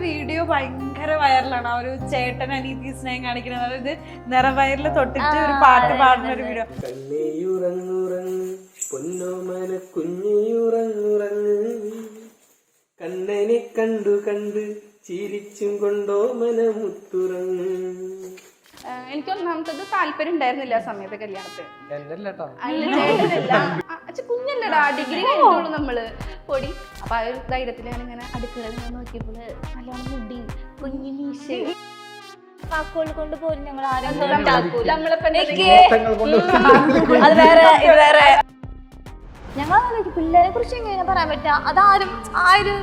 Video ഭയങ്കര വൈറലാണ്. ആ ഒരു ചേട്ടൻ അനീതി സ്നേഹം കാണിക്കുന്നത്, അതായത് നിറവയറിൽ തൊട്ടിട്ട് ഒരു പാട്ട് പാടുന്ന ഒരു വീഡിയോ. കണ്ണനെ കണ്ടു കണ്ട് ചിരിച്ചും കൊണ്ടോ മനമുത്തുറങ്ങ്. എനിക്ക് ഒന്നാമത്തത് താല്പര്യം ഉണ്ടായിരുന്നില്ല ആ സമയത്ത് കല്യാണത്തിന്. കുഞ്ഞല്ലടാ, ഡിഗ്രി കഴിഞ്ഞോളൂ നമ്മള് പൊടി. അപ്പൊ ആ ഒരു ധൈര്യത്തിൽ ഞാനിങ്ങനെ അടുക്കളയിൽ നോക്കിയപ്പോൾ നല്ലോണം മുടി കുഞ്ഞി മീശ കാക്കോള് കൊണ്ട് പോലും ഞങ്ങൾ ആരും ഞങ്ങൾ പിള്ളേരെ കുറിച്ച് എങ്ങനെ പറയാൻ പറ്റുക? അതാരും ആരും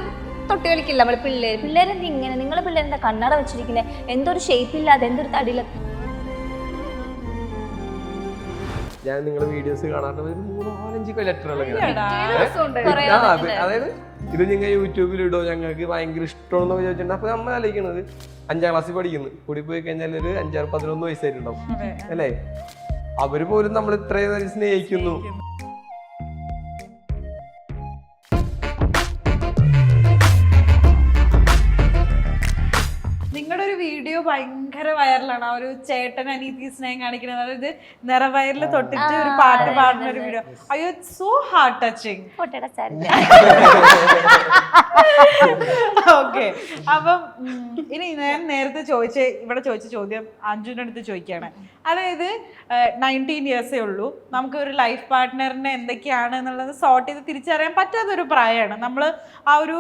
തൊട്ട് കളിക്കില്ല. നമ്മള് പിള്ളേരെന്ത് ഇങ്ങനെ, നിങ്ങളെ പിള്ളേരെന്താ കണ്ണട വെച്ചിരിക്കുന്നത്, എന്തൊരു ഷേപ്പില്ലാതെ, എന്തൊരു തടിയില്ലാതെ. ഞാൻ നിങ്ങളുടെ വീഡിയോസ് കാണാറുണ്ട്, ഒരു 3-4-5 ലെറ്ററുകൾ. അതായത് ഇത് നിങ്ങൾ യൂട്യൂബിൽ ഇടോ, ഞങ്ങൾക്ക് ഭയങ്കര ഇഷ്ടമാണെന്നൊക്കെ ചോദിച്ചിട്ടുണ്ട്. അപ്പൊ നമ്മൾ ആലോചിക്കുന്നത് 5ാം ക്ലാസ്സിൽ പഠിക്കുന്നു, കൂടി പോയി കഴിഞ്ഞാൽ ഒരു 5-6-11 വയസ്സായിട്ടുണ്ടാവും അല്ലേ? അവര് പോലും നമ്മൾ ഇത്രയും സ്നേഹിക്കുന്നു. നിങ്ങളുടെ ഒരു വീഡിയോ ഭയങ്കര വൈറലാണ്. ആ ഒരു ചേട്ടൻ അനീതി സ്നേഹം കാണിക്കുന്നത്, അതായത് നിറവയറിൽ തൊട്ടിട്ട് ഒരു പാട്ട് പാടുന്ന ഒരു വീഡിയോ. അയ്യോ, സോ ഹാർട്ട് ടച്ചിങ്. ഓക്കെ, അപ്പം ഇനി ഞാൻ നേരത്തെ ഇവിടെ ചോദിച്ച ചോദ്യം അഞ്ജുവിന്റെ അടുത്ത് ചോദിക്കുകയാണ്. അതായത് 19 ഇയേഴ്സേ ഉള്ളൂ, നമുക്ക് ഒരു ലൈഫ് പാർട്ട്ണറിനെ എന്തൊക്കെയാണ് എന്നുള്ളത് സോർട്ട് ചെയ്ത് തിരിച്ചറിയാൻ പറ്റാത്തൊരു പ്രായമാണ്. നമ്മൾ ആ ഒരു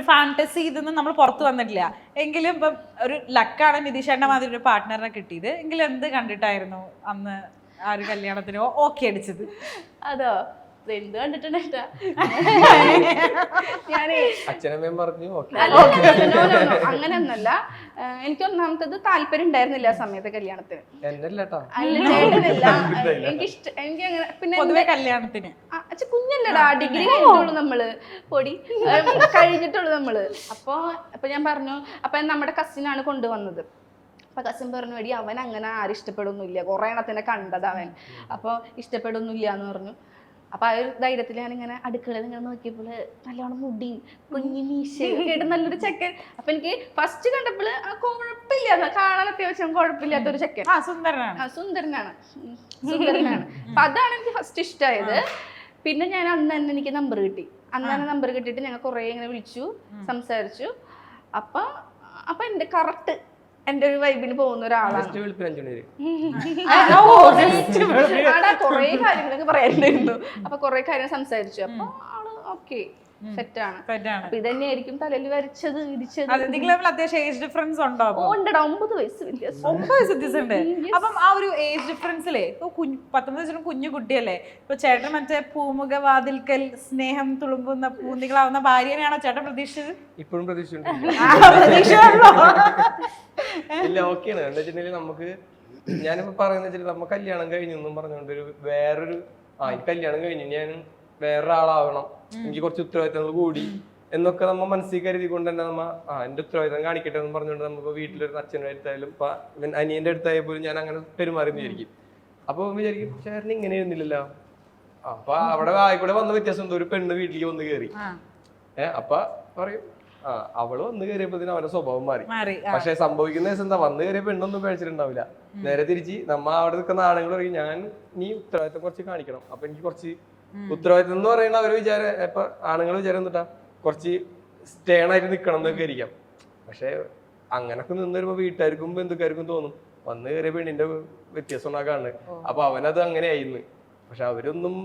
ഫാന്റസി ഇതൊന്നും നമ്മൾ പുറത്തു വന്നിട്ടില്ല. എങ്കിലും ഇപ്പം ഒരു ലക്കാണ് നിതീഷേട്ടൻ്റെ മാതിരി ഒരു പാർട്ട്ണറിനെ കിട്ടിയത്. എങ്കിലും എന്ത് കണ്ടിട്ടായിരുന്നു അന്ന് ആ ഒരു കല്യാണത്തിന് ഓക്കെ അടിച്ചത്? അതോ എന്ത് കണ്ടിട്ടുണ്ടാ ഞാനേ അച്ഛനമ്മയും പറഞ്ഞു അങ്ങനെയൊന്നല്ല. എനിക്ക് ഒന്നാമത്തത് താല്പര്യം ഉണ്ടായിരുന്നില്ല ആ സമയത്ത് കല്യാണത്തിന്. എനിക്ക് അങ്ങനെ പിന്നെ കല്യാണത്തിന് കുഞ്ഞല്ലടാ, ഡിഗ്രി കഴിഞ്ഞിട്ടുള്ളൂ നമ്മള് പൊടി കഴിഞ്ഞിട്ടുള്ളൂ നമ്മള്. അപ്പൊ ഞാൻ പറഞ്ഞു, അപ്പൊ നമ്മുടെ കസിനാണ് കൊണ്ടുവന്നത്. അപ്പൊ കസിൻ പറഞ്ഞു, എടി അവൻ അങ്ങനെ ആരും ഇഷ്ടപ്പെടുന്നില്ല, കുറെ എണ്ണത്തിനെ കണ്ടത് അവൻ, അപ്പൊ ഇഷ്ടപ്പെടുന്നില്ല എന്ന് പറഞ്ഞു. അപ്പൊ ആ ഒരു ധൈര്യത്തിൽ ഞാനിങ്ങനെ അടുക്കളയിൽ ഇങ്ങനെ നോക്കിയപ്പോൾ നല്ലോണം മുടി കുഞ്ഞി മീശ കേട്ട് നല്ലൊരു ചെക്കൻ. അപ്പൊ എനിക്ക് ഫസ്റ്റ് കണ്ടപ്പോൾ കുഴപ്പമില്ല, കാണാൻ അത്യാവശ്യം കുഴപ്പമില്ലാത്ത ഒരു ചെക്കൻ. സുന്ദരനാണ്. അപ്പൊ അതാണ് എനിക്ക് ഫസ്റ്റ് ഇഷ്ടമായത്. പിന്നെ ഞാൻ അന്ന് തന്നെ എനിക്ക് നമ്പർ കിട്ടി. നമ്പർ കിട്ടിയിട്ട് ഞങ്ങൾ കുറെ ഇങ്ങനെ വിളിച്ചു, സംസാരിച്ചു. അപ്പൊ എന്റെ കറക്റ്റ് എന്റെ ഒരു വൈബിന് പോകുന്ന ഒരാളാണ്. കൊറേ കാര്യങ്ങളൊക്കെ പറയാനുണ്ടായിരുന്നു. അപ്പൊ കൊറേ കാര്യം സംസാരിച്ചു. അപ്പൊ ആള് ഓക്കെ, സെറ്റാണ്. അപ്പൊ ഇതന്നെയായിരിക്കും തലയിൽ വരച്ചത് ഇടിച്ചത്. അത്യാവശ്യം ഏജ് ഡിഫറൻസ് ഉണ്ടോ? 9 വയസ്സ് വ്യത്യാസം. 9 വയസ്സ് വ്യത്യാസമുണ്ട്. അപ്പം ആ ഒരു ഏജ് ഡിഫറൻസിലെ 19 വയസ്സിന് കുഞ്ഞു കുട്ടിയല്ലേ? ഇപ്പൊ ചേട്ടൻ മറ്റേ പൂമുഖ വാതിൽക്കൽ സ്നേഹം തുളുമ്പുന്ന പൂന്തികളാവുന്ന ഭാര്യനെയാണോ ചേട്ടൻ പ്രതീക്ഷിച്ചത്? ഇപ്പോഴും പ്രതീക്ഷിച്ചില്ല. ഓക്കെയാണ്. എന്താ വെച്ചിട്ടുണ്ടെങ്കിൽ നമുക്ക്, ഞാനിപ്പോ പറയുന്ന നമ്മ കല്യാണം കഴിഞ്ഞെന്നും പറഞ്ഞോണ്ട് വേറൊരു കല്യാണം കഴിഞ്ഞു ഞാൻ വേറൊരാളാവണം, എനിക്ക് കുറച്ച് ഉത്തരവാദിത്തങ്ങൾ കൂടി എന്നൊക്കെ നമ്മ മനസ്സിൽ കരുതിക്കൊണ്ട് തന്നെ നമ്മ എന്റെ ഉത്തരവാദിത്തം കാണിക്കട്ടെ എന്ന് പറഞ്ഞുകൊണ്ട് നമുക്ക് വീട്ടിലൊരു അച്ഛൻ്റെ അടുത്തായാലും ഇപ്പൊ അനിയന്റെ അടുത്തായാൽ പോലും ഞാൻ അങ്ങനെ പെരുമാറി വിചാരിക്കും. അപ്പൊ വിചാരിക്കും, ചേട്ടൻ ഇങ്ങനെ ഇരുന്നില്ലല്ലോ. അപ്പൊ അവിടെ ആയിക്കൂടെ വന്ന വ്യത്യാസം എന്തോ, ഒരു പെണ്ണ് വീട്ടിലേക്ക് വന്ന് കയറി. അപ്പൊ പറയും, അവള് വന്ന് കയറിയപ്പോ അവന്റെ സ്വഭാവം മാറി. പക്ഷെ സംഭവിക്കുന്ന ദിവസം എന്താ, വന്ന് കയറിയ പെണ്ണൊന്നും പേടിച്ചിട്ടുണ്ടാവില്ല. നേരെ തിരിച്ച് നമ്മ അവിടെ നിൽക്കുന്ന ആണുങ്ങൾ പറയും, ഞാൻ നീ ഉത്തരവാദിത്തം കുറച്ച് കാണിക്കണം. അപ്പൊ എനിക്ക് കുറച്ച് ഉത്തരവാദിത്തം എന്ന് പറയുന്ന അവര് വിചാരം, ഇപ്പൊ ആണുങ്ങൾ വിചാരം എന്നിട്ടാ കുറച്ച് സ്റ്റേണായിട്ട് നിക്കണം എന്നൊക്കെ ആയിരിക്കാം. പക്ഷെ അങ്ങനൊക്കെ നിന്ന് വരുമ്പോ വീട്ടുകാർക്കും ബന്ധുക്കാർക്കും തോന്നും, വന്ന് കയറിയ പെണ്ണിന്റെ വ്യത്യാസം ഉണ്ടാക്കാണ്. അപ്പൊ അവനത് അങ്ങനെ ആയിരുന്നു. പക്ഷെ അവരൊന്നും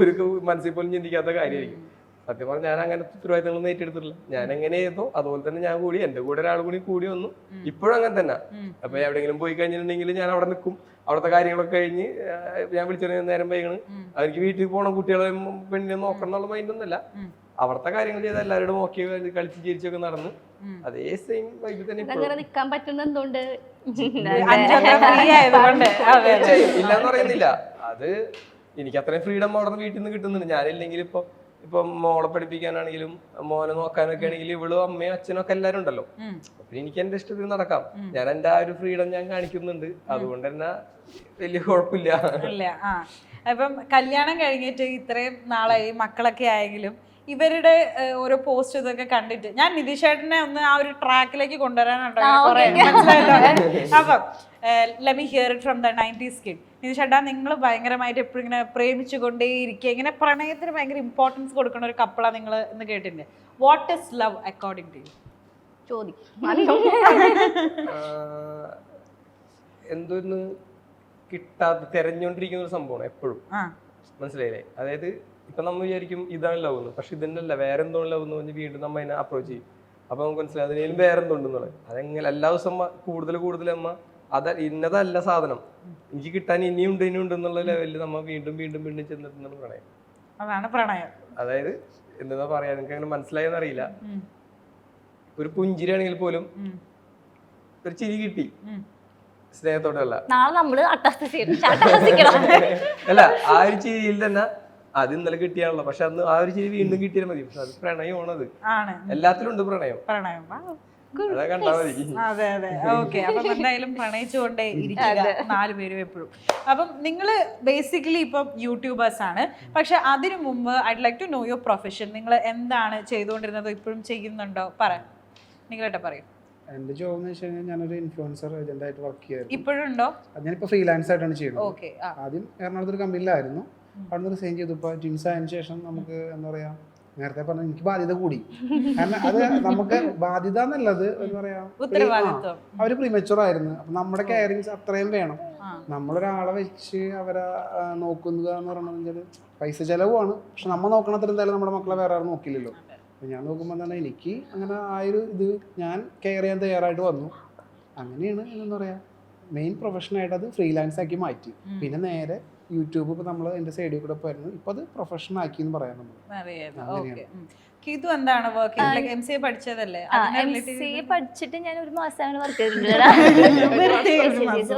ഒരു മനസ്സിൽ പോലും ചിന്തിക്കാത്ത കാര്യമായിരിക്കും. സത്യം പറഞ്ഞാൽ ഞാൻ അങ്ങനത്തെ ഉത്തരവാദിത്തങ്ങളൊന്നും ഏറ്റെടുത്തിട്ടില്ല. ഞാൻ എങ്ങനെയായിരുന്നു അതുപോലെ തന്നെ ഞാൻ കൂടി, എന്റെ കൂടെ ഒരാൾ കൂടി വന്നു. ഇപ്പോഴും അങ്ങനെ തന്നെ. അപ്പൊ എവിടെയെങ്കിലും പോയി കഴിഞ്ഞിട്ടുണ്ടെങ്കിൽ ഞാൻ അവിടെ നിൽക്കും. അവിടുത്തെ കാര്യങ്ങളൊക്കെ കഴിഞ്ഞ് ഞാൻ വിളിച്ചു നേരം വൈകണ്, എനിക്ക് വീട്ടിൽ പോകണം, കുട്ടികളെ പെണ്ണിനെ നോക്കണം എന്നുള്ള മൈൻഡൊന്നുമല്ല. അവിടുത്തെ കാര്യങ്ങൾ ചെയ്ത് എല്ലാവരോടും ഓക്കെ കളിച്ച് ചിരിച്ചൊക്കെ നടന്ന് അതേ സെയിം വൈകിട്ട് തന്നെ നിൽക്കാൻ പറ്റുന്ന എന്തുകൊണ്ട് ഇല്ലാന്ന് പറയുന്നില്ല. അത് എനിക്ക് അത്രയും ഫ്രീഡം അവിടെ നിന്ന് വീട്ടിൽ നിന്ന് കിട്ടുന്നുണ്ട്. ഞാനില്ലെങ്കിൽ ഇപ്പൊ മോളെ പഠിപ്പിക്കാനാണെങ്കിലും മോനെ നോക്കാനൊക്കെ ആണെങ്കിലും ഇവളും അമ്മയും അച്ഛനും ഒക്കെ എല്ലാരും ഉണ്ടല്ലോ. അപ്പൊ എനിക്ക് എന്റെ ഇഷ്ടത്തിന് നടക്കാം. ഞാൻ എന്റെ ആ ഒരു ഫ്രീഡം ഞാൻ കാണിക്കുന്നുണ്ട്. അതുകൊണ്ട് തന്നെ വലിയ കുഴപ്പമില്ല. അപ്പം കല്യാണം കഴിഞ്ഞിട്ട് ഇത്രയും നാളായി, മക്കളൊക്കെ ആയെങ്കിലും ഇവരുടെ ഓരോ പോസ്റ്റ് ഇതൊക്കെ കണ്ടിട്ട് ഞാൻ നിതീഷേട്ടനെ ഒന്ന് ആ ഒരു ട്രാക്കിലേക്ക് കൊണ്ടുവരാനുണ്ടോ കുറെ അപ്പം let me hear it from the 90s kid. നിതീഷേട്ടാ, നിങ്ങൾ ഭയങ്കരമായിട്ട് എപ്പോഴും ഇങ്ങനെ പ്രേമിച്ചുകൊണ്ടേ ഇരിക്കുക, ഇങ്ങനെ പ്രണയത്തിന് ഭയങ്കര ഇമ്പോർട്ടൻസ് കൊടുക്കുന്ന ഒരു കപ്പിളാണ് നിങ്ങൾ എന്ന് കേട്ടിട്ടുണ്ട്. What is love according to you? എന്തോന്ന് കിട്ടാത്ത തെരഞ്ഞോണ്ടിരിക്കുന്ന ഒരു സംഭവമാണ് എപ്പോഴും, മനസ്സിലായില്ലേ? അതായത് ഇപ്പൊ നമ്മൾ വിചാരിക്കും ഇതാണ് ലവ് എന്ന്, പക്ഷെ ഇതന്നല്ല, വേറെ എന്തോ ലവ് എന്ന് പറഞ്ഞ് വീണ്ടും നമ്മ അതിനെ അപ്രോച്ച് ചെയ്യും. അപ്പൊ നമുക്ക് മനസ്സിലായി അതിനും വേറെ എന്തുണ്ടെന്നുള്ളത്. അതെങ്ങനെ എല്ലാ ദിവസം കൂടുതൽ അമ്മ ഇന്നതല്ല സാധനം, എനിക്ക് കിട്ടാൻ ഇനിയുണ്ട് എന്നുള്ള ലെവലിൽ നമ്മ വീണ്ടും ചെന്നിട്ടുണ്ടെന്ന് പ്രണയം. അതാണ് പ്രണയം. അതായത് എന്താ പറയാ, എനിക്ക് അങ്ങനെ മനസ്സിലായെന്ന് അറിയില്ല. ഒരു പുഞ്ചിരിയാണെങ്കിൽ പോലും ഒരു ചിരി കിട്ടി, സ്നേഹത്തോടെയല്ല. അല്ല, ആ ഒരു ചിരിയിൽ തന്നെ അത് ഇന്നലെ കിട്ടിയാണല്ലോ, പക്ഷെ അന്ന് ആ ഒരു ചിരി വീണ്ടും കിട്ടിയാൽ മതി. പക്ഷെ അത് പ്രണയമാണത്, എല്ലാത്തിലും ഉണ്ട് പ്രണയം. അതാ കണ്ടാ മതി. അതെ അതെ, ഓക്കെ. അപ്പം എന്തായാലും പ്രണയിച്ചുകൊണ്ടേ ഇരിക്കുക 4 പേരും എപ്പോഴും. അപ്പം നിങ്ങൾ ബേസിക്കലി ഇപ്പം യൂട്യൂബേഴ്സ് ആണ്, പക്ഷെ അതിനു മുമ്പ് I'd like to know your profession. നിങ്ങൾ എന്താണ് ചെയ്തുകൊണ്ടിരുന്നത്, ഇപ്പോഴും ചെയ്യുന്നുണ്ടോ? നിങ്ങളായിട്ട് പറയും. എന്റെ ജോബ് എന്ന് വെച്ച് കഴിഞ്ഞാൽ ഞാനൊരു ഇൻഫ്ലുവൻസർ ഏജന്റ് ആയിട്ട് വർക്ക് ചെയ്യായിരുന്നു. ഇപ്പോഴുണ്ടോ? ഞാനിപ്പോ ഫ്രീലാൻസ് ആയിട്ടാണ് ചെയ്യുന്നത്. ഓക്കെ. ആദ്യം എറണാകുളത്ത് ഒരു കമ്പനിയിലായിരുന്നു, അവിടെ നിന്ന് റിസൈൻ ചെയ്തു. ഇപ്പൊ ട്വിൻസ് ആയതിനു ശേഷം നമുക്ക് എന്താ പറയാ, നേരത്തെ പറഞ്ഞ എനിക്ക് ബാധ്യത കൂടി. കാരണം അത് നമുക്ക് ബാധ്യത എന്നുള്ളത് എന്താ പറയാ, അവര് പ്രീമച്ചുവർ ആയിരുന്നു. അപ്പൊ നമ്മുടെ കെയറിങ്സ് അത്രയും വേണം. നമ്മളൊരാളെ വെച്ച് അവരെ നോക്കുക എന്ന് പറയുന്നത് പൈസ ചെലവാണ്, പക്ഷെ നമ്മ നോക്കണത്ര എന്തായാലും നമ്മുടെ മക്കളെ വേറെ ആരും നോക്കില്ലല്ലോ. ഞാൻ നോക്കുമ്പോൾ തന്നെ എനിക്ക് അങ്ങനെ ആ ഒരു ഇത് ഞാൻ കെയർ ചെയ്യാൻ തയ്യാറായിട്ട് വന്നു. അങ്ങനെയാണ് എന്താ പറയാ, മെയിൻ പ്രൊഫഷനായിട്ട് അത് ഫ്രീലാൻസ് ആക്കി മാറ്റി. പിന്നെ നേരെ യൂട്യൂബ് ഇപ്പൊ നമ്മൾ എന്റെ സൈഡിൽ കൂടെ പോയിരുന്നു, ഇപ്പൊ അത് പ്രൊഫഷൻ ആക്കി എന്ന് പറയാം നമ്മൾ. പഠിച്ചിട്ട് ഞാൻ 1 മാസമാണ് വർക്ക് ചെയ്തിട്ടുണ്ട്.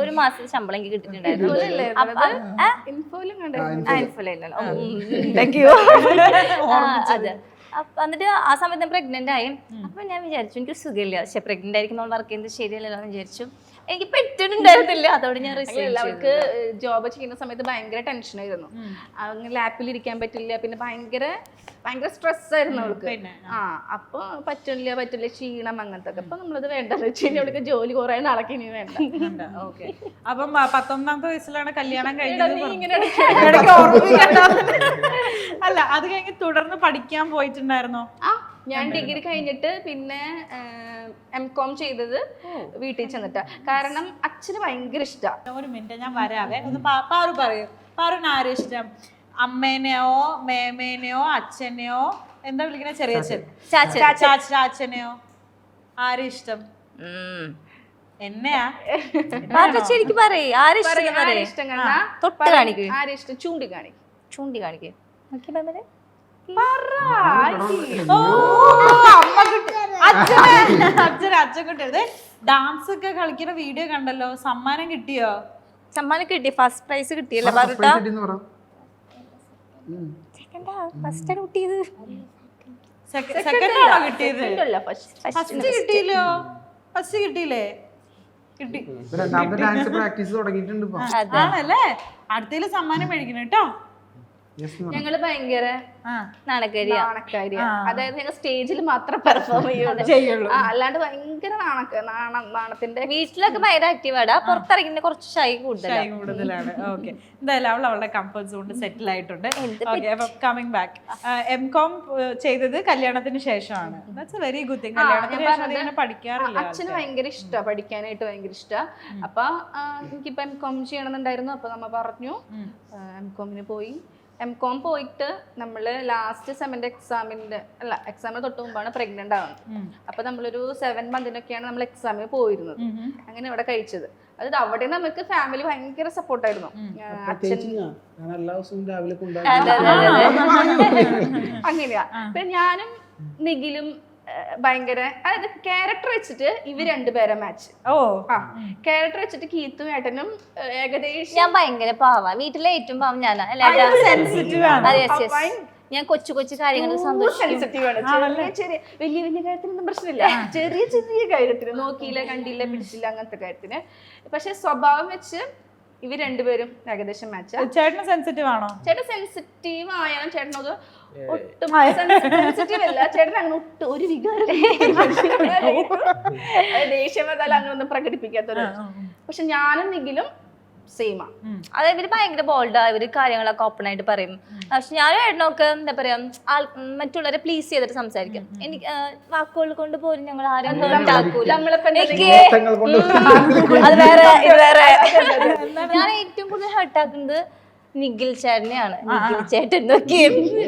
1 മാസം ശമ്പളം എനിക്ക് കിട്ടിയിട്ടുണ്ടായിരുന്നു. അതെ. എന്നിട്ട് ആ സമയത്ത് പ്രഗ്നന്റ് ആയി. അപ്പൊ ഞാൻ വിചാരിച്ചു എനിക്ക് സുഖമില്ല, പക്ഷെ പ്രഗ്നന്റ് ആയിരിക്കും നമ്മൾ വർക്ക് ചെയ്യുന്നത് ശരിയല്ലല്ലോ എന്ന് വിചാരിച്ചു. എനിക്ക് പറ്റുന്നുണ്ടായിരുന്നില്ല, അതോടെ ഞാൻ അവൾക്ക് ജോബ് ചെയ്യുന്ന സമയത്ത് ഭയങ്കര ടെൻഷനായിരുന്നു. അങ്ങനെ ലാപ്പിൽ ഇരിക്കാൻ പറ്റില്ല, പിന്നെ ഭയങ്കര സ്ട്രെസ് ആയിരുന്നു അവൾക്ക്. അപ്പൊ പറ്റില്ല ക്ഷീണം അങ്ങനത്തെ. അപ്പൊ നമ്മളത് വേണ്ടെന്ന് വെച്ച് കഴിഞ്ഞാൽ അവൾക്ക് ജോലി കുറെ നാളൊക്കെ ഇനി വേണ്ട. അപ്പം 19ാമത്തെ വയസ്സിലാണ് കല്യാണം കഴിഞ്ഞത്. അല്ല, അത് കഴിഞ്ഞ് തുടർന്ന് പഠിക്കാൻ പോയിട്ടുണ്ടായിരുന്നോ? ഞാൻ ഡിഗ്രി കഴിഞ്ഞിട്ട് പിന്നെ M.Com ചെയ്തത് വീട്ടിൽ ചെന്നിട്ടാ. കാരണം അച്ഛന് ഭയങ്കര ഇഷ്ടമാണ്. ഒരു മിനിറ്റ്, ഞാൻ വരാവേ. ഒന്ന് പാറു പറയൂ. പാറുവിന് ആരും ഇഷ്ടം? അമ്മേനെയോ മേമേനെയോ അച്ഛനെയോ എന്താ വിളിക്കണേ, ചെറിയച്ഛൻ, ചാച്ചനെയോ? ആരും ഇഷ്ടം? എന്നെയാ? ശരിക്കും പറയേ, ആരും ഇഷ്ടം ചൂണ്ടി കാണിക്കും. അച്ഛൻകുട്ടി ഡാൻസ് ഒക്കെ കളിക്കുന്ന വീഡിയോ കണ്ടല്ലോ, സമ്മാനം കിട്ടിയോ? സമ്മാനം കിട്ടി, ഫസ്റ്റ് പ്രൈസ് കിട്ടിയല്ലോ. ഫസ്റ്റ് കിട്ടിയില്ലോ? ഫസ്റ്റ് കിട്ടിയില്ലേ? ആണല്ലേ? അടുത്തേല് സമ്മാനം മേടിക്കണം കേട്ടോ. ഞങ്ങള് ഭയങ്കര നാണക്കാരിയാ. അതായത് ഞങ്ങൾ സ്റ്റേജിൽ മാത്രം പെർഫോം ചെയ്യുള്ളൂ, അല്ലാണ്ട് ഭയങ്കര നാണത്തിന്റെ. വീട്ടിലൊക്കെ ഭയങ്കര ആക്റ്റീവാണ്, പുറത്തിറങ്ങുന്ന കുറച്ച് ഷൈ കൂടുതലാണ്. ഓക്കെ, എന്തായാലും അവളുടെ കംഫർട്ട് സോണിൽ സെറ്റിൽ ആയിട്ടുണ്ട്. കമ്മിങ് ബാക്ക്, M.Com ചെയ്തത് കല്യാണത്തിന് ശേഷമാണ്. That's A very good thing. കല്യാണത്തിന് ശേഷം പഠിക്കാറില്ല. അച്ഛന് ഭയങ്കര ഇഷ്ടമാണ്, പഠിക്കാനായിട്ട് ഭയങ്കര ഇഷ്ടമാണ്. അപ്പൊ എനിക്കിപ്പോ M.Com ചെയ്യണമെന്നുണ്ടായിരുന്നു. അപ്പൊ നമ്മ പറഞ്ഞു M.Com-ന് പോയി. M.Com പോയിട്ട് നമ്മള് ലാസ്റ്റ് സെമന്റെ എക്സാമിന് തൊട്ട് മുമ്പാണ് പ്രഗ്നന്റ് ആവുന്നത്. അപ്പൊ നമ്മളൊരു 7 മന്തിനൊക്കെയാണ് നമ്മൾ എക്സാമിന് പോയിരുന്നത്. അങ്ങനെ ഇവിടെ കഴിച്ചത്. അതായത് അവിടെ നമുക്ക് ഫാമിലി ഭയങ്കര സപ്പോർട്ടായിരുന്നു. അങ്ങനെയാ. പിന്നെ ഞാനും നിഖിലും ഭയങ്കര, അതായത് ക്യാരക്ടർ വെച്ചിട്ട് ഇവർ 2 പേരെ മാച്ച്. ക്യാരക്ടർ വെച്ചിട്ട് കീത്തും ഏട്ടനും ഏകദേശം. ഞാൻ ഭയങ്കര പാവാ, വീട്ടിലെ ഏറ്റവും പാവം ഞാനാ. ഞാൻ കൊച്ചു കാര്യങ്ങൾ ചെറിയ വലിയ കാര്യത്തിനൊന്നും പ്രശ്നമില്ല. ചെറിയ കാര്യത്തിന് നോക്കിയില്ല, കണ്ടില്ല, പിടിച്ചില്ല, അങ്ങനത്തെ കാര്യത്തിന്. പക്ഷെ സ്വഭാവം വെച്ച് ഇവർ 2 പേരും ഏകദേശം മാച്ച്. ചേട്ടന് സെൻസിറ്റീവ് ആണോ? ചേട്ടൻ സെൻസിറ്റീവ് ആയാലും ചേട്ടനത് ഒട്ടും സെൻസിറ്റീവ് അല്ല ചേട്ടൻ അങ്ങനെ ഒട്ടും ഒരു വികാരം ദേഷ്യം വന്നാലും അങ്ങനെ ഒന്നും പ്രകടിപ്പിക്കാത്തൊരു. പക്ഷെ ഞാനും നിഖിലും സെയിമാ. അതെ, ഇവര് ഭയങ്കര ബോൾഡാ, ഇവര് കാര്യങ്ങളൊക്കെ ഓപ്പൺ ആയിട്ട് പറയും. പക്ഷെ ഞാനും ഏട്ടനൊക്കെ എന്താ പറയാ മറ്റുള്ളവരെ പ്ലീസ് ചെയ്തിട്ട് സംസാരിക്കും. എനിക്ക് വാക്കുകൾ കൊണ്ട് പോലും ഞങ്ങൾ ആരും ഉണ്ടാക്കൂല. അത് വേറെ ഇത് വേറെ. ഞാൻ ഏറ്റവും കൂടുതൽ ഹർട്ടാക്കുന്നത് നിഖിൽ ചേട്ടനെയാണ്. നിഖിൽ ചേട്ടൻ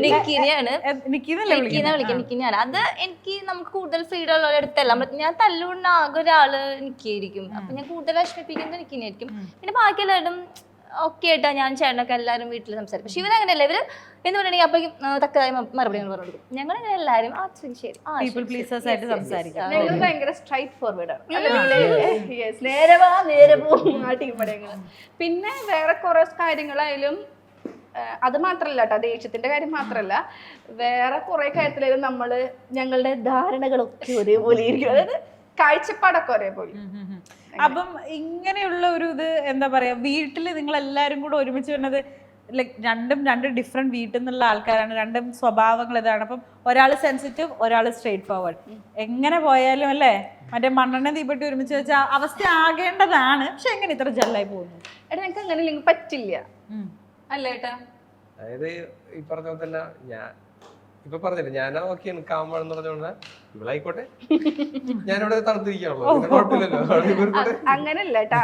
നിക്കിനെയാണ് നിക്കിനെയാണ്. അത് എനിക്ക് നമുക്ക് കൂടുതൽ ഫ്രീഡം ഉള്ള അടുത്തല്ല. ഞാൻ തല്ലുകൊണ്ട് ആകെ ഒരാള് നിക്കായിരിക്കും. അപ്പൊ ഞാൻ കൂടുതൽ വിഷമിപ്പിക്കുന്നത് നിക്കിനായിരിക്കും. പിന്നെ ബാക്കി എല്ലാവരും ഓക്കെ ആയിട്ടാ ഞാൻ ചേട്ടനൊക്കെ എല്ലാവരും വീട്ടിൽ സംസാരിക്കും. പക്ഷെ ഇവരങ്ങനെയല്ല. ഇവര് എന്ന് പറഞ്ഞിട്ടുണ്ടെങ്കിൽ അപ്പോഴേക്കും തക്കതായ മറുപടികൾ പറഞ്ഞു കൊടുക്കും. ഞങ്ങൾ അങ്ങനെ എല്ലാവരും ശരി പീപ്പിൾ പ്ലീസേഴ്സ് ആയിട്ട് സംസാരിക്കാം. ഞങ്ങൾ ഭയങ്കര സ്ട്രൈറ്റ് ഫോർവേഡ് ആണ്. നേരെ വാ നേരെ പോകും ആ ടീമടങ്ങൾ. പിന്നെ വേറെ കുറെ കാര്യങ്ങളായാലും അത് മാത്രല്ല കേട്ടോ, ദേഷ്യത്തിന്റെ കാര്യം മാത്രല്ല, വേറെ കുറെ കാര്യത്തിലായാലും നമ്മള് ഞങ്ങളുടെ ധാരണകളൊക്കെ ഒരേപോലെ ഇരിക്കും. അതായത് കാഴ്ചപ്പാടൊക്കെ ഒരേപോലെ. അപ്പം ഇങ്ങനെയുള്ള ഒരു ഇത് എന്താ പറയാ, വീട്ടില് നിങ്ങൾ എല്ലാരും കൂടെ ഒരുമിച്ച് വരുന്നത് ലൈക് രണ്ട് ഡിഫറെന്റ് വീട്ടിൽ നിന്നുള്ള ആൾക്കാരാണ്. രണ്ടും സ്വഭാവങ്ങൾ ഇതാണ്. അപ്പം ഒരാള് സെൻസിറ്റീവ്, ഒരാള് സ്ട്രേറ്റ് ഫോർവേഡ്. എങ്ങനെ പോയാലും അല്ലേ, മറ്റേ മണ്ണെണ്ണ തീപ്പെട്ടി ഒരുമിച്ച് വെച്ചാൽ അവസ്ഥ ആകേണ്ടതാണ്. പക്ഷെ എങ്ങനെ ഇത്ര ജല്ലായി പോകുന്നു? എടാ ഞങ്ങൾക്ക് അങ്ങനെ ഇല്ലെങ്കിൽ പറ്റില്ല അല്ലേ ഏട്ടാ? അതായത് ഈ പറഞ്ഞ പോലെ തന്നെ ഞാൻ ഇപ്പൊ പറഞ്ഞില്ലേ, ഞാൻ ഓക്കെയാണ് കാമാണെന്ന് പറഞ്ഞോണ്ട് ഇവളായിക്കോട്ടെ, ഞാനിവിടെ തണുത്തിരിക്കാണല്ലോ, കുഴപ്പമില്ലല്ലോ. അങ്ങനല്ല കേട്ടാ,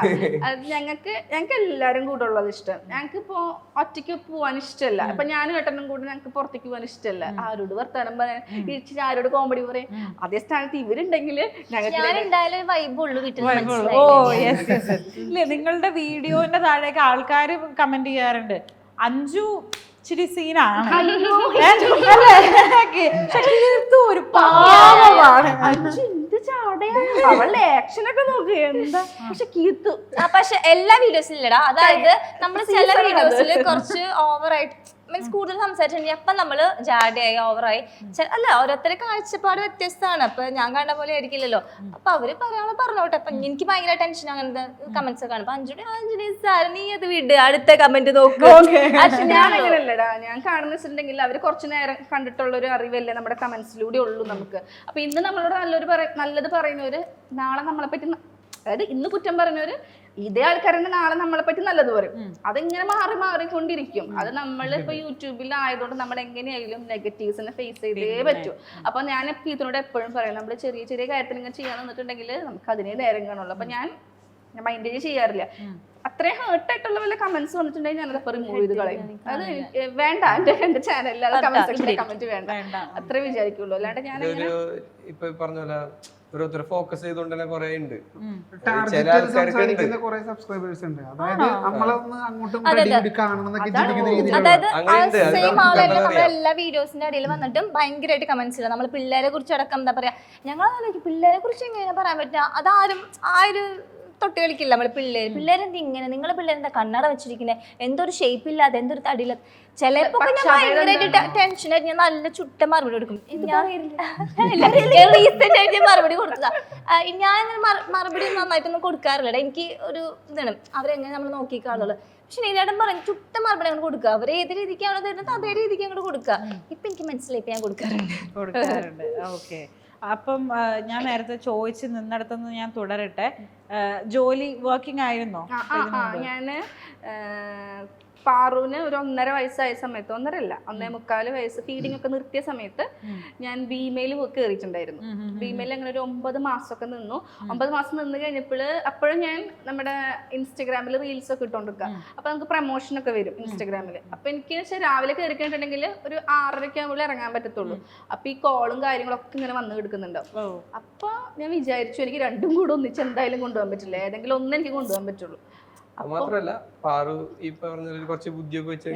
ഞങ്ങൾക്ക് എല്ലാരും കൂടെ ഉള്ളത് ഇഷ്ടം. ഞങ്ങൾക്ക് ഇപ്പൊ ഒറ്റയ്ക്ക് പോവാൻ ഇഷ്ടമല്ല. ഇപ്പൊ ഞാനും ഏട്ടനും കൂടെ ഞങ്ങൾക്ക് പുറത്തേക്ക് പോകാൻ ഇഷ്ടമല്ല. ആരോട് വർത്താനം പറയാൻ തിരിച്ച് ആരോട് കോമഡി പറയും. അതേ സ്ഥാനത്ത് ഇവരുണ്ടെങ്കിൽ ഇല്ലേ, നിങ്ങളുടെ വീഡിയോന്റെ താഴേക്ക് ആൾക്കാര് കമന്റ് ചെയ്യാറുണ്ട്, അഞ്ജു ഇച്ചിരി സീനാണ്, ഒരു പാവമാണ്. അവളുടെ ആക്ഷനൊക്കെ നോക്കി എന്താ. പക്ഷെ കീർത്തു പക്ഷെ എല്ലാ വീഡിയോസിലും ഇല്ലടാ. അതായത് നമ്മൾ ചില വീഡിയോസിൽ കുറച്ച് ഓവറായിട്ട് മീൻസ് കൂടുതൽ സംസാരിച്ചിട്ടുണ്ടെങ്കിൽ അപ്പം നമ്മള് ജാഡയായി ഓവറായി. അല്ല, ഓരോരുത്തരെ കാഴ്ചപ്പാട് വ്യത്യസ്തമാണ്. അപ്പൊ ഞാൻ കണ്ട പോലെ ആയിരിക്കില്ലല്ലോ. അപ്പൊ അവര് പറയാനുള്ള പറഞ്ഞോട്ടെ. അപ്പൊ എനിക്ക് ഭയങ്കര ടെൻഷൻ അങ്ങനത്തെ കമന്റ്സ് ഒക്കെ കാണും. അഞ്ജലി സാർ നീ അത് വിട്, അടുത്ത കമന്റ് നോക്കും. ഞാൻ അങ്ങനെയല്ലടാ, ഞാൻ കാണുന്ന വെച്ചിട്ടുണ്ടെങ്കിൽ അവര് കുറച്ചു നേരം കണ്ടിട്ടുള്ള ഒരു അറിവല്ലേ നമ്മുടെ കമന്റ്സിലൂടെ ഉള്ളൂ നമുക്ക്. അപ്പൊ ഇന്ന് നമ്മളോട് നല്ലത് പറയുന്നവര് നാളെ നമ്മളെ പറ്റി, അതായത് ഇന്ന് കുറ്റം പറഞ്ഞവര് ഇതേ ആൾക്കാരെന്നെ നാളെ നമ്മളെ പറ്റി നല്ലത് പറയും. അതിങ്ങനെ മാറിക്കൊണ്ടിരിക്കും. അത് നമ്മളിപ്പോ യൂട്യൂബിലായതുകൊണ്ട് നമ്മൾ എങ്ങനെയായാലും നെഗറ്റീവ്സിനെ ഫേസ് ചെയ്തേ പറ്റൂ. അപ്പൊ ഞാൻ ഇതിനോട് എപ്പോഴും പറയും, നമ്മൾ ചെറിയ ചെറിയ കാര്യത്തിൽ ഇങ്ങനെ ചെയ്യാൻ നിന്നിട്ടുണ്ടെങ്കിൽ നമുക്ക് അതിനെ നേരം കാണുള്ളൂ. അപ്പൊ ഞാൻ മൈൻഡ് ചെയ്യാറില്ല. അത്രയും ഹേർട്ടായിട്ടുള്ള വല്ല കമന്റ്സ് വന്നിട്ടുണ്ടെങ്കിൽ ഞാനത് റിമൂവ് ചെയ്ത് കളയും. അത് വേണ്ട, എന്റെ ചാനലിൽ കമന്റ് വേണ്ട, അത്രേ വിചാരിക്കുള്ളൂ. അല്ലാണ്ട് ഞാൻ ഇപ്പൊ പറഞ്ഞ പോലെ ഓരോരുത്തർ ഫോക്കസ് ചെയ്തുകൊണ്ട് തന്നെ കുറെ ഉണ്ട്. കുറെ സബ്സ്ക്രൈബേഴ്സ് ഉണ്ട്. അതായത് നമ്മളൊന്ന് അങ്ങോട്ടും കാണണമെന്നൊക്കെ അതായത് സെയിം ആളെന്നെ നമ്മുടെ എല്ലാ വീഡിയോസിന്റെ ഇടയിൽ വന്നിട്ടും ഭയങ്കരമായിട്ട് കമന്റ്സ് ഇല്ല. നമ്മൾ പിള്ളേരെ കുറിച്ച് അടക്കം എന്താ പറയാ, ഞങ്ങൾ പിള്ളേരെ കുറിച്ച് എങ്ങനെ പറയാൻ പറ്റുക, അതാരും ആ ഒരു തൊട്ട് കളിക്കില്ല. നമ്മള് പിള്ളേരെന്ത് ഇങ്ങനെ, നിങ്ങളെ പിള്ളേരെന്താ കണ്ണട വെച്ചിരിക്കുന്നത്, എന്തൊരു ഷേപ്പ് ഇല്ലാതെ, എന്തൊരു തടിയില്ലാതെ. ചിലപ്പോ ഞാൻ ഭയങ്കരമായിട്ട് ടെൻഷനായിട്ട് ഞാൻ നല്ല ചുട്ട മറുപടി കൊടുക്കും. ഞാൻ റീസെന്റ് ആയിട്ട് മറുപടി കൊടുത്തതാ. ഞാൻ മറുപടി നന്നായിട്ടൊന്നും കൊടുക്കാറില്ല. എനിക്ക് ഒരു ഇതാണ്, അവരെങ്ങനെ നമ്മൾ നോക്കിക്കാളുള്ളൂ. പക്ഷെ നീലേട്ടൻ പറയും ചുട്ട മറുപടി അങ്ങോട്ട് കൊടുക്കുക. അവർ ഏത് രീതിക്കാണോ തരുന്നത് അതേ രീതിക്ക് അങ്ങോട്ട് കൊടുക്കുക. ഇപ്പൊ എനിക്ക് മനസ്സിലായി, ഞാൻ കൊടുക്കാറുണ്ട്. ഓക്കെ. അപ്പം ഞാൻ നേരത്തെ ചോദിച്ച് നിന്നിടത്തുനിന്ന് ഞാൻ തുടരട്ടെ. ജോലി വർക്കിംഗ് ആയിരുന്നോ? ഞാന് പാറുവിന് ഒരു 1.5 വയസ്സായ സമയത്ത്, 1.5 വയസ്സ് ഫീഡിംഗ് ഒക്കെ നിർത്തിയ സമയത്ത് ഞാൻ ബിമെയിൽ കയറിയിട്ടുണ്ടായിരുന്നു. ബിമെയിൽ അങ്ങനെ ഒരു 9 മാസമൊക്കെ നിന്നു. 9 മാസം നിന്ന് കഴിഞ്ഞപ്പോൾ അപ്പോഴും ഞാൻ നമ്മുടെ ഇൻസ്റ്റഗ്രാമിൽ റീൽസ് ഒക്കെ ഇട്ടുകൊണ്ടിരിക്കുക. അപ്പൊ നമുക്ക് പ്രൊമോഷനൊക്കെ വരും ഇൻസ്റ്റഗ്രാമിൽ. അപ്പൊ എനിക്ക് വെച്ചാൽ രാവിലെ കയറി കഴിഞ്ഞിട്ടുണ്ടെങ്കിൽ ഒരു 6:30 ആകുമ്പോൾ ഇറങ്ങാൻ പറ്റത്തുള്ളൂ. അപ്പൊ ഈ കോളും കാര്യങ്ങളൊക്കെ ഇങ്ങനെ വന്ന് കിടക്കുന്നുണ്ടാവും. അപ്പൊ ഞാൻ വിചാരിച്ചു എനിക്ക് രണ്ടും കൂടെ ഒന്നിച്ച് എന്തായാലും കൊണ്ടുപോകാൻ പറ്റില്ല, ഏതെങ്കിലും ഒന്ന് എനിക്ക് കൊണ്ടുപോകാൻ പറ്റുള്ളൂ. മാത്രല്ല പാറു ഈ പറഞ്ഞ കുറച്ച് ബുദ്ധിയൊക്കെ വെച്ച്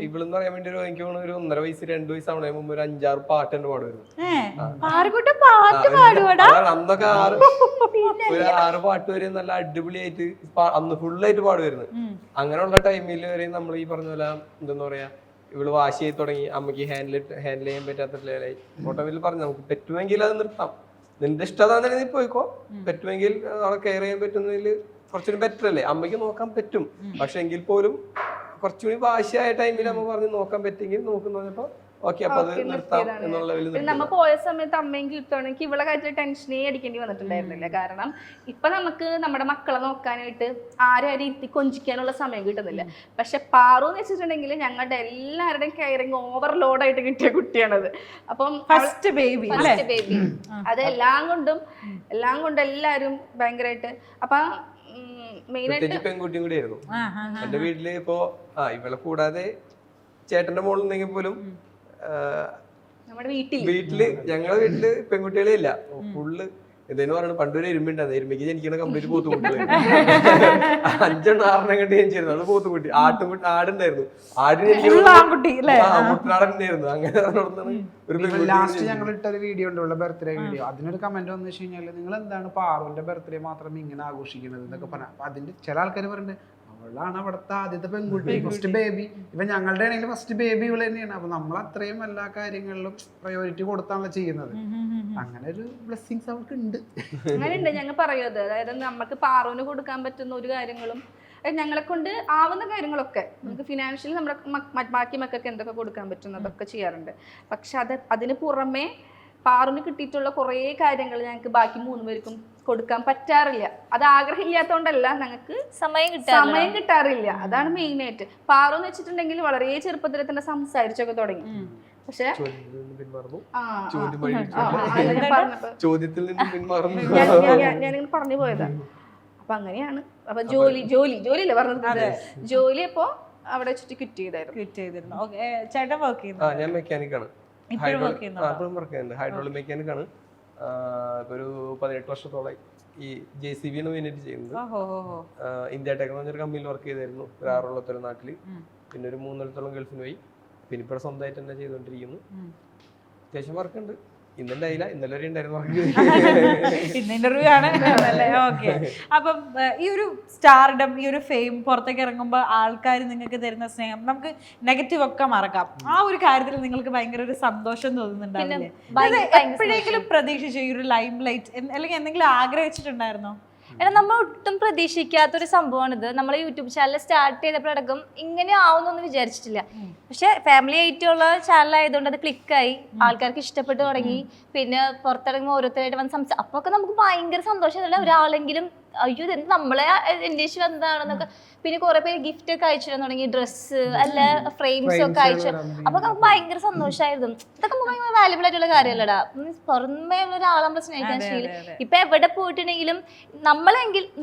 ഇവളെന്ന് പറയാൻ വേണ്ടി എനിക്ക് തോന്നുന്നു ഒരു 1.5 വയസ്സ് 2 വയസ്സാവണേ മുമ്പ് ഒരു 5-6 പാട്ട് എന്റെ പാടുമായിരുന്നു. അന്നൊക്കെ 6 പാട്ട് വരെ നല്ല അടിപൊളിയായിട്ട് അന്ന് ഫുള്ളായിട്ട് പാടുമായിരുന്നു. അങ്ങനെയുള്ള ടൈമിൽ വരെ നമ്മൾ ഈ പറഞ്ഞ പോലെ എന്താ പറയാ, ഇവള് വാശി ചെയ്ത് തുടങ്ങി, അമ്മയ്ക്ക് ഹാൻഡിൽ ചെയ്യാൻ പറ്റാത്ത ഓട്ടോമിൽ പറഞ്ഞു നമുക്ക് പറ്റുമെങ്കിൽ അത് നിർത്താം, നിന്റെ ഇഷ്ടതാണെന്ന് നീ പോയിക്കോ, പറ്റുമെങ്കിൽ അവളെ കെയർ ചെയ്യാൻ പറ്റുന്നതിൽ കുറച്ചുകൂടി ബെറ്റർ അല്ലേ, അമ്മയ്ക്ക് നോക്കാൻ പറ്റും. പക്ഷെ എങ്കിൽ പോലും കുറച്ചുകൂടി വാശിയായ ടൈമിൽ അമ്മ പറഞ്ഞ് നോക്കാൻ പറ്റുമെങ്കിൽ നോക്കുന്നു പറഞ്ഞപ്പോ ഓക്കെ അപ്പൊ അത് നിർത്താം എന്നുള്ള പിന്നെ നമ്മ പോയ സമയത്ത് അമ്മയും കിട്ടുവാണ് എനിക്ക് ഇവളെ കാര്യത്തിൽ ടെൻഷനേ അടിക്കേണ്ടി വന്നിട്ടുണ്ടായിരുന്നില്ല. കാരണം ഇപ്പൊ നമുക്ക് നമ്മുടെ മക്കളെ നോക്കാനായിട്ട് ആരും ഇരുത്തി കൊഞ്ചിക്കാനുള്ള സമയം കിട്ടുന്നില്ല. പക്ഷെ പാറു എന്ന് വെച്ചിട്ടുണ്ടെങ്കിൽ ഞങ്ങളുടെ എല്ലാവരുടെയും കെയറിങ് ഓവർലോഡായിട്ട് കിട്ടിയ കുട്ടിയാണത്. അപ്പം ഫസ്റ്റ് ബേബി അത് എല്ലാം കൊണ്ടും എല്ലാവരും ഭയങ്കരമായിട്ട് അപ്പൊ മെയിനായിട്ട് പെൺകുട്ടിയും കൂടി ആയിരുന്നു എന്റെ വീട്ടില്. ഇപ്പോ ഇവളെ കൂടാതെ ചേട്ടന്റെ മോളുണ്ടെങ്കിൽ പോലും നമ്മുടെ വീട്ടില് ഞങ്ങളെ വീട്ടില് പെൺകുട്ടികളെ ഇല്ല. ഫുള്ള് ഇതെന്ന് പറയുന്നത് പണ്ടൊരു എരുമ്പുണ്ടായിരുന്നു. എരുമ്പയ്ക്ക് ജനിക്കണ കംപ്ലീറ്റ് പോത്തുകുട്ടികളായിരുന്നു. 5 6 കണ്ടി ജനിച്ചിരുന്നു. അത് പോത്തുകുട്ടി. ആടുണ്ടായിരുന്നു. ആടിന് മുട്ടനാടനായിരുന്നു. അങ്ങനെ ഒരു ലാസ്റ്റ് ഞങ്ങൾ ഇട്ടൊരു വീഡിയോ ഉണ്ട്, ഉള്ള ബർത്ത്ഡേ വീഡിയോ. അതിനൊരു കമന്റ് വന്നു വെച്ച് കഴിഞ്ഞാൽ നിങ്ങൾ എന്താണ് പാറുവിന്റെ ബർത്ത്ഡേ മാത്രം ഇങ്ങനെ ആഘോഷിക്കുന്നത് എന്നൊക്കെ പറഞ്ഞ. അപ്പൊ അതിന്റെ ചില ആൾക്കാർ പറയുന്നത് അവളാണ് അവിടുത്തെ ആദ്യത്തെ പെൺകുട്ടി, ഫസ്റ്റ് ബേബി. ഇപ്പൊ ഞങ്ങളുടെ ആണെങ്കിൽ ഫസ്റ്റ് ബേബി ഇവള് തന്നെയാണ്. അപ്പൊ നമ്മൾ അത്രയും എല്ലാ കാര്യങ്ങളിലും പ്രയോറിറ്റി കൊടുത്താണല്ലോ ചെയ്യുന്നത്. അങ്ങനെ ഒരു ബ്ലെസ്സിങ്സ് അവർക്ക് ഉണ്ട്. അങ്ങനെയുണ്ട്. ഞങ്ങൾ പറയുന്നത് അതായത് നമുക്ക് പാറുവിന് കൊടുക്കാൻ പറ്റുന്ന ഒരു കാര്യങ്ങളും ഞങ്ങളെ കൊണ്ട് ആവുന്ന കാര്യങ്ങളൊക്കെ നമുക്ക് ഫിനാൻഷ്യലി നമ്മുടെ ബാക്കി മക്കൾക്ക് എന്തൊക്കെ കൊടുക്കാൻ പറ്റും അതൊക്കെ ചെയ്യാറുണ്ട്. പക്ഷെ അതിന് പുറമെ പാറുവിന് കിട്ടിയിട്ടുള്ള കുറേ കാര്യങ്ങൾ ഞങ്ങൾക്ക് ബാക്കി 3 പേർക്കും കൊടുക്കാൻ പറ്റാറില്ല. അത് ആഗ്രഹമില്ലാത്തതുകൊണ്ടല്ല, ഞങ്ങൾക്ക് സമയം കിട്ടാറില്ല. അതാണ് മെയിനായിട്ട്. പാറു എന്ന് വെച്ചിട്ടുണ്ടെങ്കിൽ വളരെ ചെറുപ്പത്തിൽ തന്നെ സംസാരിച്ചൊക്കെ തുടങ്ങി. പക്ഷെ ഞാനിങ്ങനെ പറഞ്ഞു പോയതാ. അപ്പൊ അങ്ങനെയാണ്. അപ്പൊ ജോലിയില്ല പറഞ്ഞത്. ജോലി അപ്പോ അവിടെ വെച്ചിട്ട് ക്വിറ്റ് ചെയ്തായിരുന്നു. ചേട്ടൻ വർക്ക് ചെയ്യുന്നു? ഞാൻ മെക്കാനിക്കാണ്. ഹൈഡ്രോളിക് മെക്കാനിക് ആണ്. ഒരു 18 വർഷത്തോളം ഈ JCB ആണ് മെയിനായിട്ട് ചെയ്യുന്നത്. ഇന്ത്യ ടെക് എന്ന് പറഞ്ഞൊരു കമ്പനിയിൽ വർക്ക് ചെയ്തായിരുന്നു. ഒരു 6 നാട്ടില്. പിന്നെ ഒരു 3 കൊല്ലത്തോളം ഗൾഫിന് പോയി. പിന്നെ ഇപ്പോൾ സ്വന്തമായിട്ട് തന്നെ ചെയ്തുകൊണ്ടിരിക്കുന്നു. അത്യാവശ്യം വർക്ക് ഉണ്ട്. ഇന്നലെ വരെ ഉണ്ടായിരുന്നു വർക്ക്. ഇന്ന് ഇന്റർവ്യൂ ആണ്. ഓക്കെ. അപ്പം ഈ ഒരു സ്റ്റാർഡം, ഈ ഒരു ഫെയിം പുറത്തേക്ക് ഇറങ്ങുമ്പോൾ ആൾക്കാർ നിങ്ങൾക്ക് തരുന്ന സ്നേഹം, നമുക്ക് നെഗറ്റീവ് ഒക്കെ മറക്കാം. ആ ഒരു കാര്യത്തിൽ നിങ്ങൾക്ക് ഭയങ്കര ഒരു സന്തോഷം തോന്നുന്നുണ്ടാവില്ലേ? എപ്പോഴെങ്കിലും പ്രതീക്ഷിച്ചു ഈ ഒരു ലൈം ലൈറ്റ് അല്ലെങ്കിൽ എന്തെങ്കിലും ആഗ്രഹിച്ചിട്ടുണ്ടായിരുന്നോ? എടാ, നമ്മൾ ഒട്ടും പ്രതീക്ഷിക്കാത്തൊരു സംഭവമാണിത്. നമ്മൾ യൂട്യൂബ് ചാനൽ സ്റ്റാർട്ട് ചെയ്തപ്പോഴടക്കം ഇങ്ങനെ ആവുന്നൊന്നും വിചാരിച്ചിട്ടില്ല. പക്ഷെ ഫാമിലി ആയിട്ടുള്ള ചാനൽ ആയതുകൊണ്ട് അത് ക്ലിക്കായി, ആൾക്കാർക്ക് ഇഷ്ടപ്പെട്ടു തുടങ്ങി. പിന്നെ പുറത്തിറങ്ങുമ്പോൾ ഓരോരുത്തരായിട്ട് വന്ന് അപ്പൊ ഒക്കെ നമുക്ക് ഭയങ്കര സന്തോഷം. ഒരാളെങ്കിലും അയ്യോ ഇതെന്ത് നമ്മളെ അന്വേഷിച്ച് വന്നതാണെന്നൊക്കെ. പിന്നെ കുറെ പേര് ഗിഫ്റ്റ് ഒക്കെ അയച്ചു തരാൻ തുടങ്ങി, ഡ്രസ്സ് അല്ല ഫ്രെയിംസ് ഒക്കെ അയച്ചു. അപ്പൊ നമുക്ക് ഭയങ്കര സന്തോഷമായിരുന്നു. ഇതൊക്കെ നമുക്ക് ഭയങ്കര വാല്യുബിൾ ആയിട്ടുള്ള കാര്യമല്ലടാ. പുറമേ ഉള്ള ഒരാളെ നമ്മൾ സ്നേഹിക്കാൻ ശീലം. ഇപ്പൊ എവിടെ പോയിട്ടുണ്ടെങ്കിലും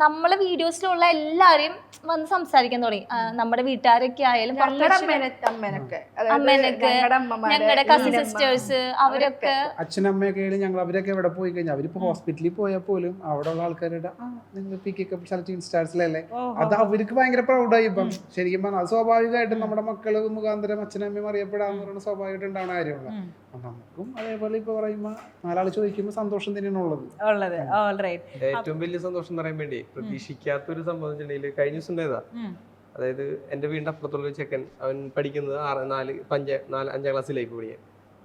നമ്മളെ വീഡിയോസിലുള്ള എല്ലാരെയും വന്ന് സംസാരിക്കാൻ തുടങ്ങി. നമ്മുടെ വീട്ടുകാരൊക്കെ ആയാലും അമ്മേനൊക്കെ, ഞങ്ങളുടെ കസിൻ സിസ്റ്റേഴ്സ്, അവരൊക്കെ അച്ഛനമ്മയൊക്കെ ഞങ്ങൾ അവരൊക്കെ എവിടെ പോയി കഴിഞ്ഞാൽ അവരിപ്പോ ഹോസ്പിറ്റലിൽ പോയാൽ പോലും അവിടെ ഉള്ള ആൾക്കാരുടെ ഇൻസ്റ്റാസിലല്ലേ, അത് അവർക്ക് ഭയങ്കര പ്രൗഡായി. ഇപ്പം ശരിക്കും പറഞ്ഞാൽ അത് സ്വാഭാവികമായിട്ടും നമ്മുടെ മക്കള് മുഖാന്തരം അച്ഛനമ്മയും അറിയപ്പെടാന്ന് പറയുന്ന സ്വാഭാവികമായിട്ട് ഉണ്ടാവുന്ന കാര്യമുള്ള. നമുക്കും അതേപോലെ ഇപ്പൊ പറയുമ്പോ 4 ആള് ചോദിക്കുമ്പോ സന്തോഷം തന്നെയാണ് ഉള്ളത്. ഏറ്റവും വലിയ സന്തോഷം എന്ന് പറയാൻ വേണ്ടി പ്രതീക്ഷിക്കാത്തൊരു സംഭവം വെച്ചിട്ടുണ്ടെങ്കിൽ കഴിഞ്ഞ ദിവസം ഉണ്ടായതാ. അതായത് എന്റെ വീടിന്റെ അപ്പുറത്തുള്ള ഒരു ചെക്കൻ, അവൻ പഠിക്കുന്നത് 5ാം ക്ലാസ്സിലേക്ക് പഠിക്കാൻ.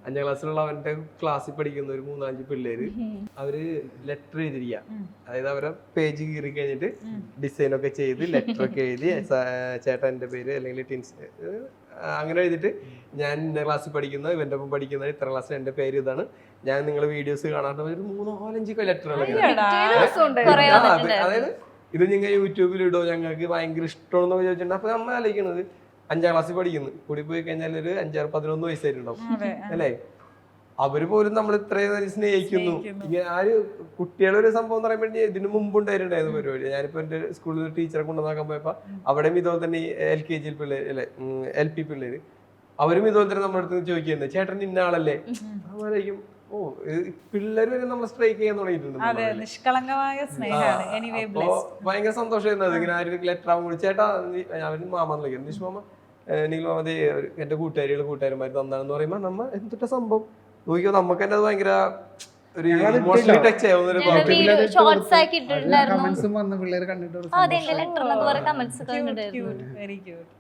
5ാം ക്ലാസ്സിലുള്ള അവന്റെ ക്ലാസ്സിൽ പഠിക്കുന്ന ഒരു 3-5 പിള്ളേര് അവര് ലെറ്റർ എഴുതിരിക്കുക. അതായത് അവരെ പേജ് കീറി കഴിഞ്ഞിട്ട് ഡിസൈൻ ഒക്കെ ചെയ്ത് ലെറ്റർ ഒക്കെ എഴുതി ചേട്ടാ എന്റെ പേര് അല്ലെങ്കിൽ ടിൻസ് അങ്ങനെ എഴുതിട്ട് ഞാൻ ഇന്ന ക്ലാസ്സിൽ പഠിക്കുന്ന, ഇവന്റെ ഒപ്പം പഠിക്കുന്ന, ഇത്ര ക്ലാസ്സിൽ എന്റെ പേര് ഇതാണ്, ഞാൻ നിങ്ങളെ വീഡിയോസ് കാണാറുണ്ട്. ഒരു 3-4-5 ലെറ്ററുകളൊക്കെ. അതായത് ഇത് നിങ്ങൾ യൂട്യൂബിൽ ഇടോ, ഞങ്ങൾക്ക് ഭയങ്കര ഇഷ്ടമാണെന്നൊക്കെ ചോദിച്ചിട്ടുണ്ട്. അപ്പൊ നമ്മൾ ആലോചിക്കുന്നത് 5ാം ക്ലാസ്സിൽ പഠിക്കുന്നു, കൂടി പോയി കഴിഞ്ഞാൽ ഒരു 5-11 വയസ്സായിട്ടുണ്ടാവും അല്ലേ? അവര് പോലും നമ്മൾ ഇത്രയും സ്നേഹിക്കുന്നു. ഇങ്ങനെ ആ ഒരു കുട്ടികളുടെ ഒരു സംഭവം എന്ന് പറയുമ്പോൾ ഇതിന് മുമ്പ് ഉണ്ടായിട്ടുണ്ടായിരുന്നു പരിപാടി. ഞാനിപ്പോ എന്റെ സ്കൂളിൽ ടീച്ചറെ കൊണ്ടുവന്നാക്കാൻ പോയപ്പോ അവിടെയും ഇതുപോലെ തന്നെ LKG പിള്ളേര് അല്ലെ, LP പിള്ളേര്, അവരും ഇതുപോലെ തന്നെ നമ്മുടെ അടുത്ത് ചോദിക്കുന്നത് ചേട്ടൻ ഇന്ന ആളല്ലേ. അതായിരിക്കും ഓ പിള്ളേര് വരെ നമ്മൾ സ്ട്രൈക്ക് ചെയ്യാൻ തുടങ്ങിയിട്ടുണ്ട്. അപ്പൊ ഭയങ്കര സന്തോഷമായിരുന്നു. അതിങ്ങനെ ആരും ലെറ്റർ ആവുമ്പോൾ ചേട്ടാ അവന് മാമാന്ന് വിളിക്കുന്നത്, നിഷ് മാമ നീൽ മാമ എന്റെ കൂട്ടുകാരിമാര് തന്നാണെന്ന് പറയുമ്പോ നമ്മ എന്തൊക്കെ സംഭവം നോക്കിയോ, നമുക്ക് തന്നെ അത് ഭയങ്കര ഒരു ഇമോഷണലി ടച്ച് ആവുന്ന കമന്റ്സും വന്ന് പിള്ളേര് കണ്ടിട്ട് വെരി ക്യൂട്ട്.